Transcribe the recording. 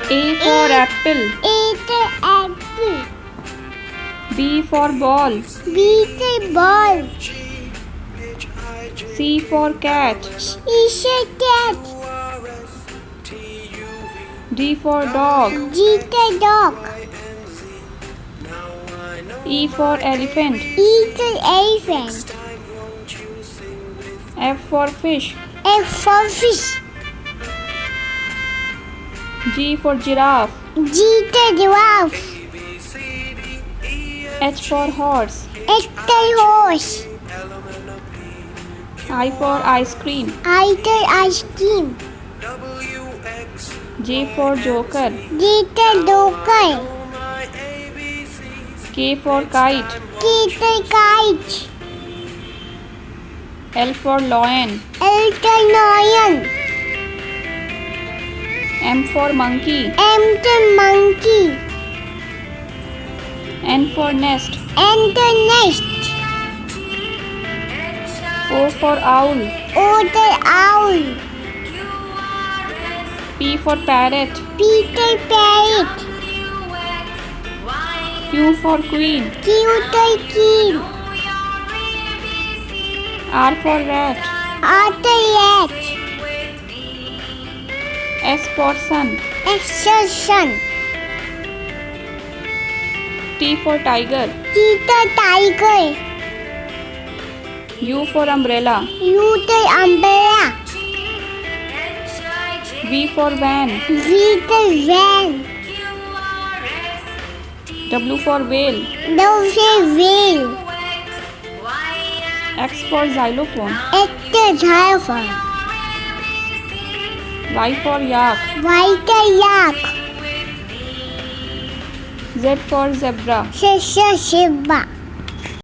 A for apple. A for apple. B for ball. B for ball. C for cat. C for cat. D for dog. G for dog. E for elephant. E for elephant. F for fish. F for fish. G for giraffe. G for giraffe. H for horse. H for horse. I for ice cream. I for ice cream. J for joker. J for joker. K for kite. K for kite. L for lion. L for lion. M for monkey. M for monkey. N for nest. N for nest. O for owl. O for owl. P for parrot. P for parrot. Q for queen. Q for queen. R for rat. R for rat. S for sun. S for sun. T for tiger. T for tiger. U for umbrella. U for umbrella. V for van. V for van. W for whale. W for whale. X for xylophone. X for xylophone. Y for yak. Y for yak. Z for zebra. Z for zebra.